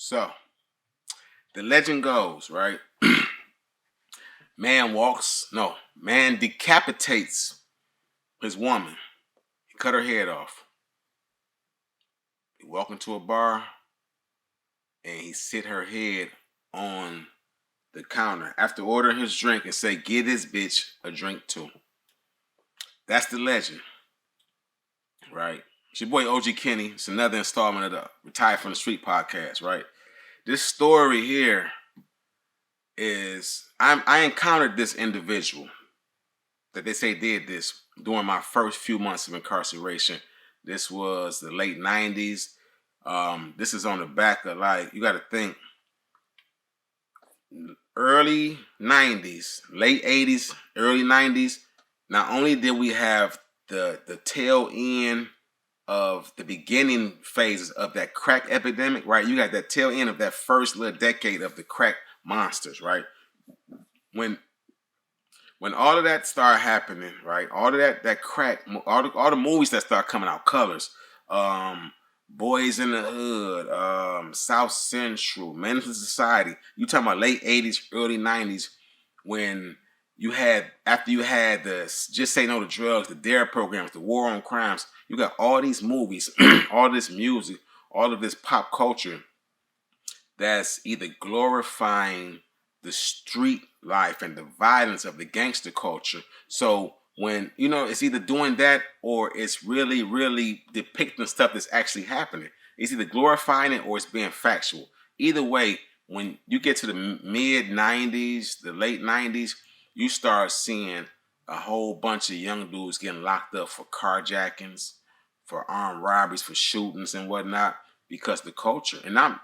So, the legend goes, right? Man decapitates his woman. He cut her head off. He walked into a bar and he sit her head on the counter after ordering his drink and say, "Get this bitch a drink too." That's the legend, right? It's your boy OG Kenny. It's another installment of the Retired from the Street podcast, right? This story here is I encountered this individual that they say did this during my first few months of incarceration. This was the late 90s. This is on the back of, like, you got to think, early 90s, late 80s, early 90s. Not only did we have the tail end of the beginning phases of that crack epidemic, right? You got that tail end of that first little decade of the crack monsters, right? When all of that started happening, right? All of that crack, all the movies that start coming out, Colors, Boys in the Hood, South Central, Menace to Society. You talking about late 80s, early 90s, when you had, after you had the Just Say No to Drugs, the DARE programs, the War on Crimes, you got all these movies, all this music, all of this pop culture that's either glorifying the street life and the violence of the gangster culture. So when, it's either doing that or it's really, really depicting stuff that's actually happening. It's either glorifying it or it's being factual. Either way, when you get to the mid 90s, the late 90s, you start seeing a whole bunch of young dudes getting locked up for carjackings, for armed robberies, for shootings and whatnot, because the culture, and I'm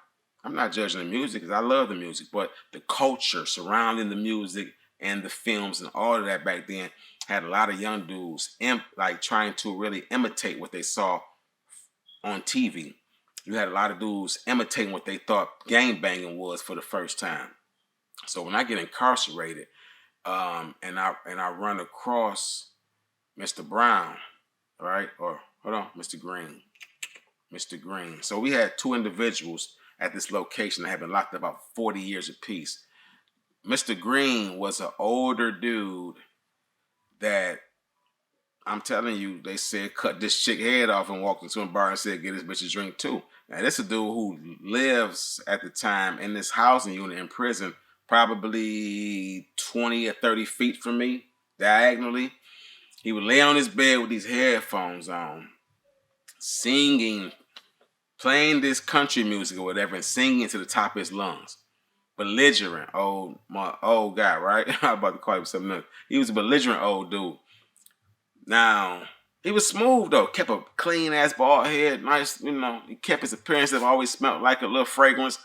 not judging the music because I love the music, but the culture surrounding the music and the films and all of that back then had a lot of young dudes trying to really imitate what they saw on TV. You had a lot of dudes imitating what they thought gangbanging was for the first time. So when I get incarcerated, and I run across Mr. Brown, right? Or hold on, Mr. Green. So we had two individuals at this location that had been locked up about 40 years apiece. Mr. Green was an older dude that, I'm telling you, they said cut this chick head off and walked into a bar and said, "Get this bitch a drink too." Now this is a dude who lives at the time in this housing unit in prison, probably 20 or 30 feet from me, diagonally. He would lay on his bed with these headphones on, singing, playing this country music or whatever, and singing to the top of his lungs. Belligerent old guy, right? I'm about to call him something else. He was a belligerent old dude. Now, he was smooth though, kept a clean ass bald head, nice, he kept his appearance that always smelled like a little fragrance.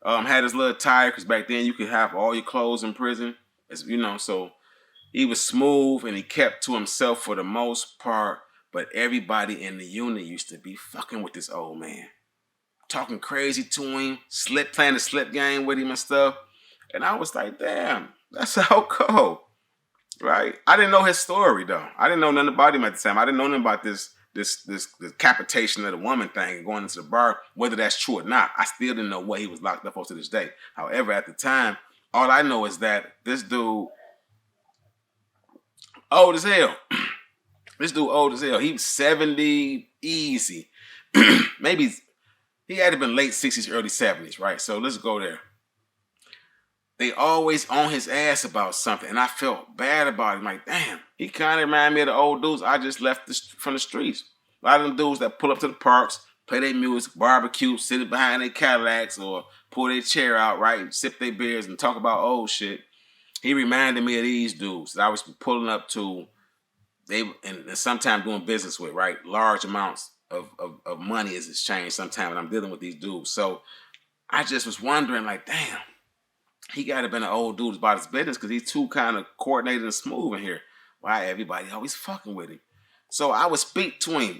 Had his little attire, because back then you could have all your clothes in prison, so he was smooth and he kept to himself for the most part, but everybody in the unit used to be fucking with this old man, talking crazy to him, playing the slip game with him and stuff. And I was like, damn, that's how cold, right? I didn't know his story though. I didn't know nothing about him at the time. I didn't know nothing about this decapitation of the woman thing and going into the bar, whether that's true or not. I still didn't know what he was locked up for to this day. However, at the time, all I know is that this dude old as hell. This dude old as hell. He was 70 easy. Maybe he had to been late 60s, early 70s, right? So let's go there. They always on his ass about something, and I felt bad about him. Like, damn, he kind of reminded me of the old dudes I just left from the streets. A lot of them dudes that pull up to the parks, play their music, barbecue, sit behind their Cadillacs, or pull their chair out, right, sip their beers and talk about old shit. He reminded me of these dudes that I was pulling up to, and sometimes doing business with, right? Large amounts of money is exchanged sometimes when I'm dealing with these dudes. So I just was wondering, like, damn, he got to have been an old dude about his business because he's too kind of coordinated and smooth in here. Why everybody always fucking with him? So I would speak to him,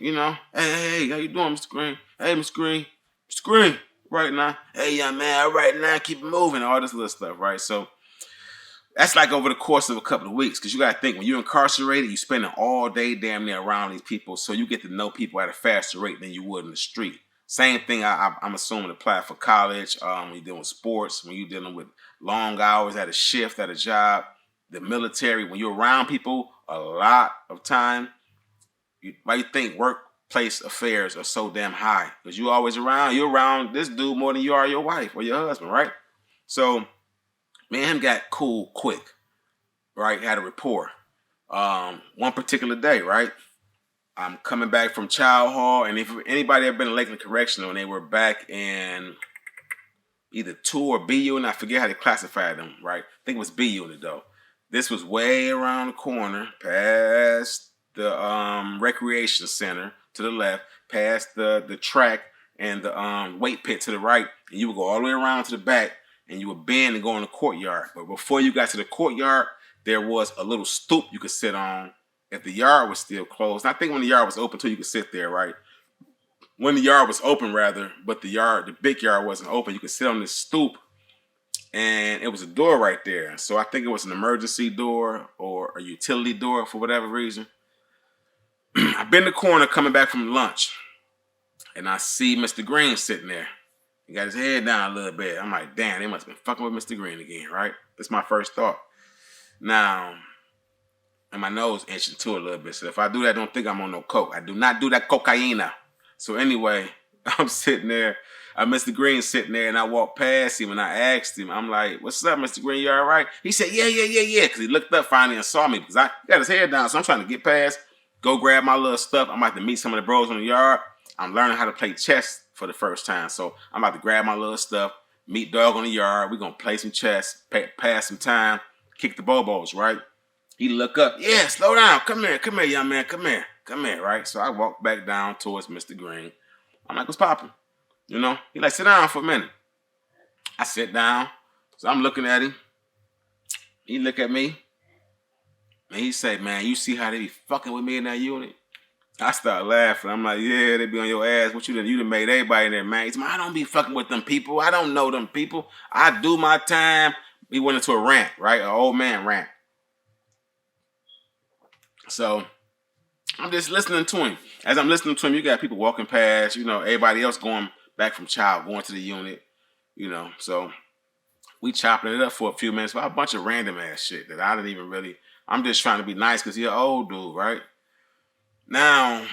Hey, how you doing, Mr. Green? Hey, Mr. Green. Mr. Green, right now. Hey, young man, all right now, keep it moving, all this little stuff, right? So that's like over the course of a couple of weeks, because you got to think, when you're incarcerated, you're spending all day damn near around these people, so you get to know people at a faster rate than you would in the street. Same thing I'm assuming apply for college, when you're dealing with sports, when you're dealing with long hours at a shift, at a job, the military, when you're around people a lot of time, why you think workplace affairs are so damn high? Because you're around this dude more than you are your wife or your husband, right? So me and him got cool quick, right? Had a rapport. One particular day, right? I'm coming back from child hall, and if anybody ever been in Lakeland Correctional, and they were back in either 2 or B unit, I forget how they classified them, right? I think it was B unit though. This was way around the corner, past the recreation center to the left, past the track and the weight pit to the right, and you would go all the way around to the back, and you would bend and go in the courtyard. But before you got to the courtyard, there was a little stoop you could sit on if the yard was still closed. And I think when the yard was open too, you could sit there, right? When the yard was open, rather, but the big yard wasn't open, you could sit on this stoop, and it was a door right there. So I think it was an emergency door or a utility door for whatever reason. I've been in the corner coming back from lunch, and I see Mr. Green sitting there. He got his head down a little bit. I'm like, damn, they must have been fucking with Mr. Green again, right? That's my first thought. Now, and my nose itching too a little bit. So if I do that, don't think I'm on no coke. I do not do that cocaina. So anyway, I'm sitting there. Mr. Green sitting there, and I walked past him, and I asked him, I'm like, what's up, Mr. Green? You all right? He said, yeah. Because he looked up finally and saw me because I got his head down. So I'm trying to get past, go grab my little stuff. I'm about to meet some of the bros in the yard. I'm learning how to play chess for the first time. So I'm about to grab my little stuff, meet dog on the yard. We're going to play some chess, pass some time, kick the bobos, right? He look up, yeah, slow down. Come here, young man. Come here, right? So I walk back down towards Mr. Green. I'm like, what's poppin'? You know? He like, sit down for a minute. I sit down. So I'm looking at him. He look at me. And he say, man, you see how they be fucking with me in that unit? I start laughing. I'm like, yeah, they be on your ass. What you done made everybody in there, man. He's like, I don't be fucking with them people. I don't know them people. I do my time. He went into a rant, right? An old man rant. So I'm just listening to him. As I'm listening to him, you got people walking past, everybody else going back from child, going to the unit, So we chopping it up for a few minutes about a bunch of random ass shit that I didn't even really, I'm just trying to be nice because he's an old dude, right? Now,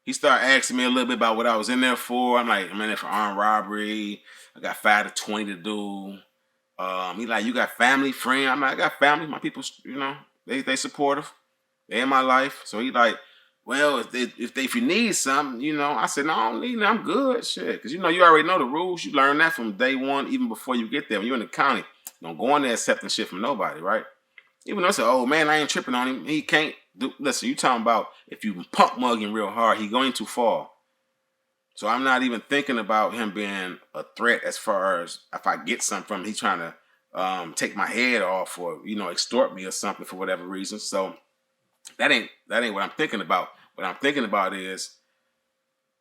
he started asking me a little bit about what I was in there for. I'm like, I'm in there for armed robbery. I got 5 to 20 to do. He like, you got family, friend? I'm like, I got family. My people, they supportive. They in my life. So he like, well, if you need something, I said, no, I don't need it. I'm good. Shit. Because, you already know the rules. You learn that from day one, even before you get there. When you're in the county, don't go in there accepting shit from nobody, right? Even though I said, oh, man, I ain't tripping on him. He can't do, listen, you talking about if you punk mug him real hard, he going to fall. So I'm not even thinking about him being a threat as far as if I get something from him, he's trying to take my head off or, extort me or something for whatever reason. So that ain't what I'm thinking about. What I'm thinking about is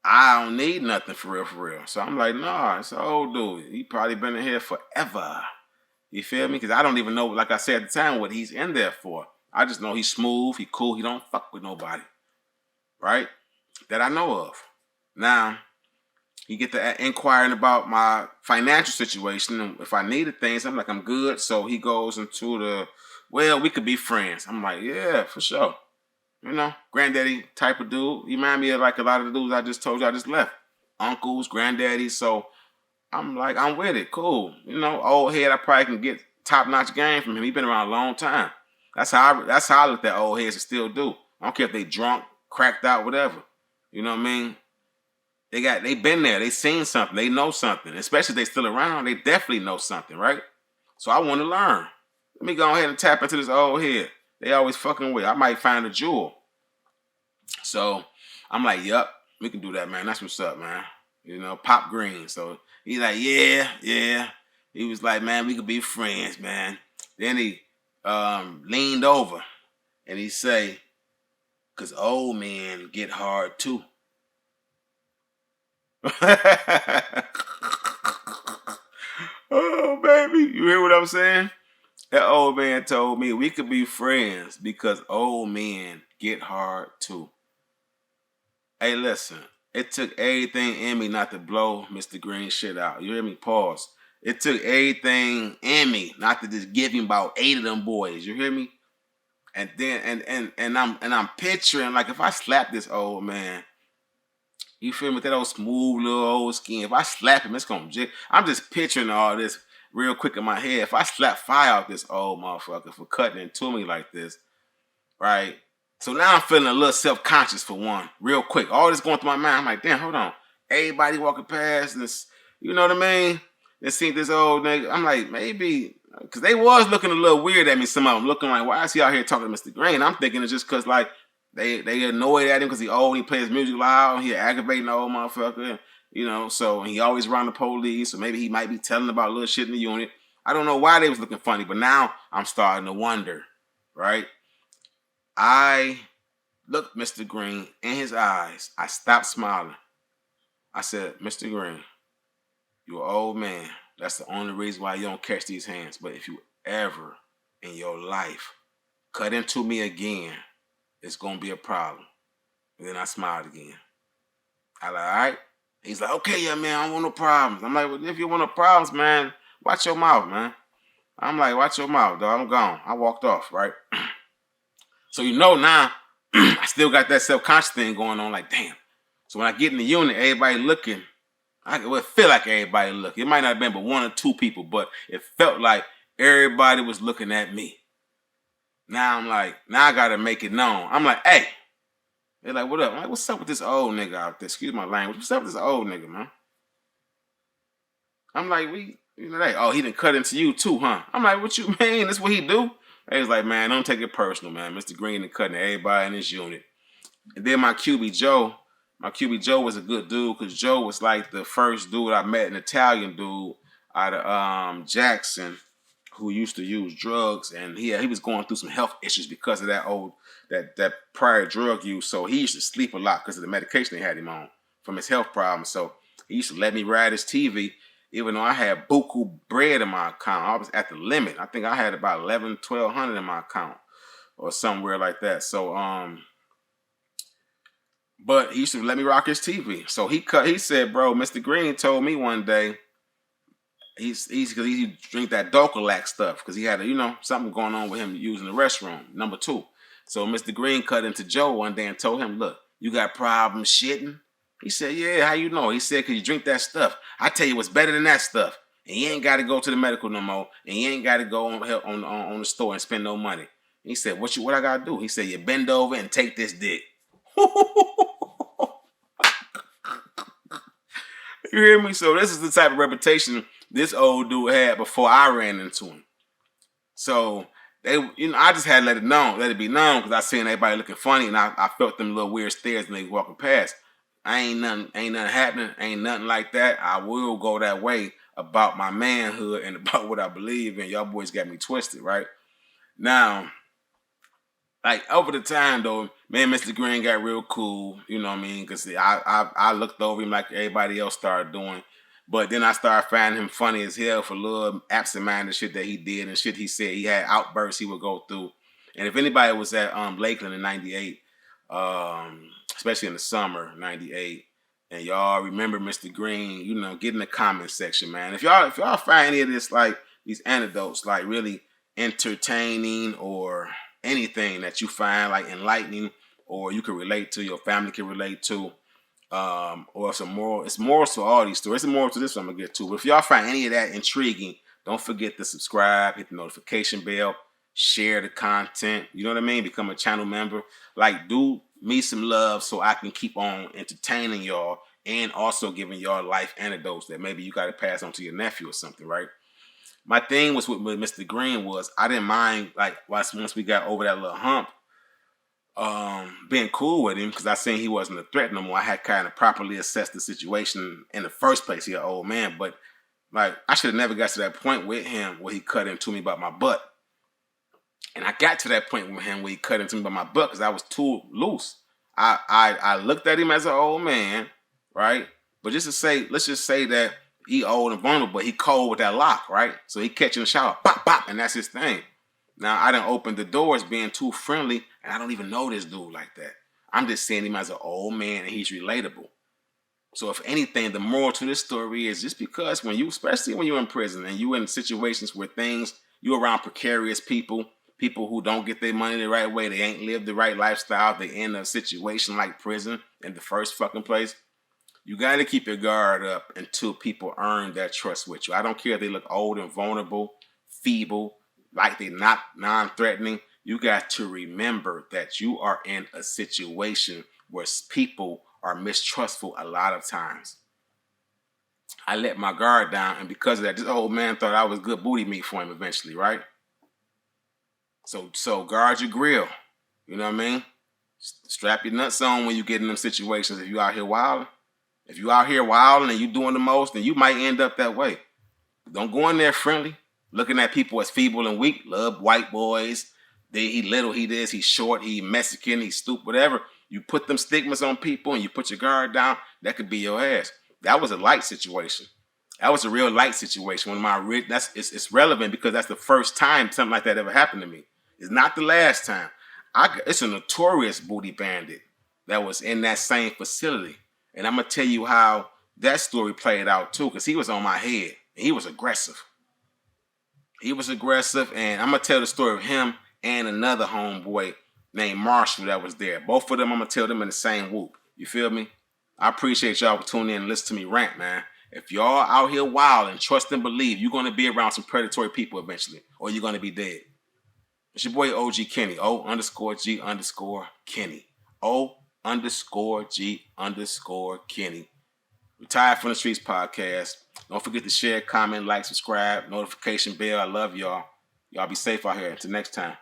I don't need nothing for real. So I'm like, nah, it's an old dude. He probably been in here forever. You feel me? Because I don't even know, like I said at the time, what he's in there for. I just know he's smooth, he cool, he don't fuck with nobody. Right? That I know of. Now, he get to inquiring about my financial situation. And if I needed things, I'm like, I'm good. So he goes into well, we could be friends. I'm like, yeah, for sure. Granddaddy type of dude. He remind me of like a lot of the dudes I just told you I just left. Uncles, granddaddies. So I'm like, I'm with it. Cool. Old head, I probably can get top-notch game from him. He been around a long time. That's how I look at old heads and still do. I don't care if they drunk, cracked out, whatever. You know what I mean? They been there. They seen something. They know something. Especially if they still around, they definitely know something, right? So I want to learn. Let me go ahead and tap into this old head. They always fucking with. I might find a jewel. So I'm like, yup, we can do that, man. That's what's up, man. Pop Green. So he's like, yeah. He was like, man, we could be friends, man. Then he leaned over and he say, because old men get hard too. Oh, baby. You hear what I'm saying? That old man told me we could be friends because old men get hard too. Hey, listen. It took everything in me not to blow Mr. Green shit out. You hear me? Pause. It took everything in me not to just give him about 8 of them boys. You hear me? And then and I'm picturing, like, if I slap this old man, you feel me, with that old smooth little old skin. If I slap him, it's gonna jig. I'm just picturing all this real quick in my head. If I slap fire out this old motherfucker for cutting into me like this, right? So now I'm feeling a little self-conscious for one, real quick. All this going through my mind. I'm like, damn, hold on. Everybody walking past this, you know what I mean? They see this old nigga. I'm like, maybe, because they was looking a little weird at me, some of them, looking like, why is he out here talking to Mr. Green? I'm thinking it's just because, like, they annoyed at him because he old, he plays music loud, and he aggravating the old motherfucker, you know, so he always around the police, so maybe he might be telling about little shit in the unit. I don't know why they was looking funny, but now I'm starting to wonder, right? I looked Mr. Green in his eyes. I stopped smiling. I said, Mr. Green, you're an old man. That's the only reason why you don't catch these hands. But if you ever in your life cut into me again, it's going to be a problem. And then I smiled again. I like, all right. He's like, okay, yeah, man, I don't want no problems. I'm like, well, if you want no problems, man, watch your mouth, man. I'm like, watch your mouth, dog. I'm gone. I walked off, right? So you know now, I still got that self-conscious thing going on, like, damn. So when I get in the unit, everybody looking. It feel like everybody looking. It might not have been but 1 or 2 people, but it felt like everybody was looking at me. Now I'm like, now I got to make it known. I'm like, hey. They're like, what up? I'm like, what's up with this old nigga out there? Excuse my language. What's up with this old nigga, man? I'm like, oh, he done cut into you too, huh? I'm like, what you mean? That's what he do? They was like, man, don't take it personal, man. Mr. Green done cutting everybody in this unit. And then my QB Joe was a good dude, because Joe was like the first dude I met, an Italian dude out of Jackson, who used to use drugs, and he was going through some health issues because of that prior drug use. So he used to sleep a lot because of the medication they had him on from his health problems. So he used to let me ride his TV, even though I had buku bread in my account. I was at the limit. I think I had about 1,200 in my account or somewhere like that. So but he used to let me rock his TV. So he said, bro, Mr. Green told me one day, he drink that Docalac stuff because he had something going on with him using the restroom, number 2. So Mr. Green cut into Joe one day and told him, look, you got problems shitting? He said, yeah, how you know? He said, because you drink that stuff. I tell you what's better than that stuff. And you ain't got to go to the medical no more. And you ain't got to go on the store and spend no money. He said, what I got to do? He said, you bend over and take this dick. You hear me? So this is the type of reputation this old dude had before I ran into him. So I just had to let it be known, because I seen everybody looking funny, and I felt them little weird stares when they walking past. Ain't nothing happening, ain't nothing like that. I will go that way about my manhood and about what I believe in. Y'all boys got me twisted, right? Now, like, over the time though, me and Mr. Green got real cool, you know what I mean? Because I looked over him like everybody else started doing. But then I started finding him funny as hell for little absent-minded shit that he did and shit he said. He had outbursts he would go through. And if anybody was at Lakeland in 98, especially in the summer, 98, and y'all remember Mr. Green, get in the comment section, man. If y'all find any of this, like, these anecdotes, like, really entertaining, or anything that you find like enlightening, or you can relate to, your family can relate to, or it's moral to all these stories. It's a moral to this one I'm gonna get to. But if y'all find any of that intriguing, don't forget to subscribe, hit the notification bell, share the content. You know what I mean? Become a channel member. Like, do me some love so I can keep on entertaining y'all, and also giving y'all life anecdotes that maybe you got to pass on to your nephew or something, right? My thing was with Mr. Green was I didn't mind, like, once we got over that little hump, being cool with him, because I seen he wasn't a threat no more. I had kind of properly assessed the situation in the first place. He an old man, but like, I should have never got to that point with him where he cut into me about my butt. And I got to that point with him where he cut into me about my butt because I was too loose. I looked at him as an old man, right? But let's just say that he old and vulnerable, but he cold with that lock, right? So he catching the shower, pop, pop, and that's his thing. Now, I done opened the doors being too friendly, and I don't even know this dude like that. I'm just seeing him as an old man, and he's relatable. So if anything, the moral to this story is just because especially when you're in prison and you're in situations where you're around precarious people who don't get their money the right way, they ain't lived the right lifestyle, they in a situation like prison in the first fucking place. You got to keep your guard up until people earn that trust with you. I don't care if they look old and vulnerable, feeble, like they're not non-threatening. You got to remember that you are in a situation where people are mistrustful a lot of times. I let my guard down, and because of that, this old man thought I was good booty meat for him eventually, right? So guard your grill. You know what I mean? Strap your nuts on when you get in them situations if you out here wilding. If you out here wilding and you doing the most, then you might end up that way. Don't go in there friendly, looking at people as feeble and weak. Love white boys. He little, he this, he's short, he Mexican, he's stupid, whatever. You put them stigmas on people and you put your guard down, that could be your ass. That was a light situation. That was a real light situation. It's relevant because that's the first time something like that ever happened to me. It's not the last time. It's a notorious booty bandit that was in that same facility. And I'm going to tell you how that story played out too, because he was on my head. And he was aggressive. And I'm going to tell the story of him and another homeboy named Marshall that was there. Both of them, I'm going to tell them in the same whoop. You feel me? I appreciate y'all for tuning in and listening to me rant, man. If y'all out here wild and trust and believe, you're going to be around some predatory people eventually, or you're going to be dead. It's your boy OG Kenny, O_G_Kenny. O_G_Kenny. Retired from the Streets podcast. Don't forget to share, comment, like, subscribe, notification bell. I love y'all. Y'all be safe out here. Until next time.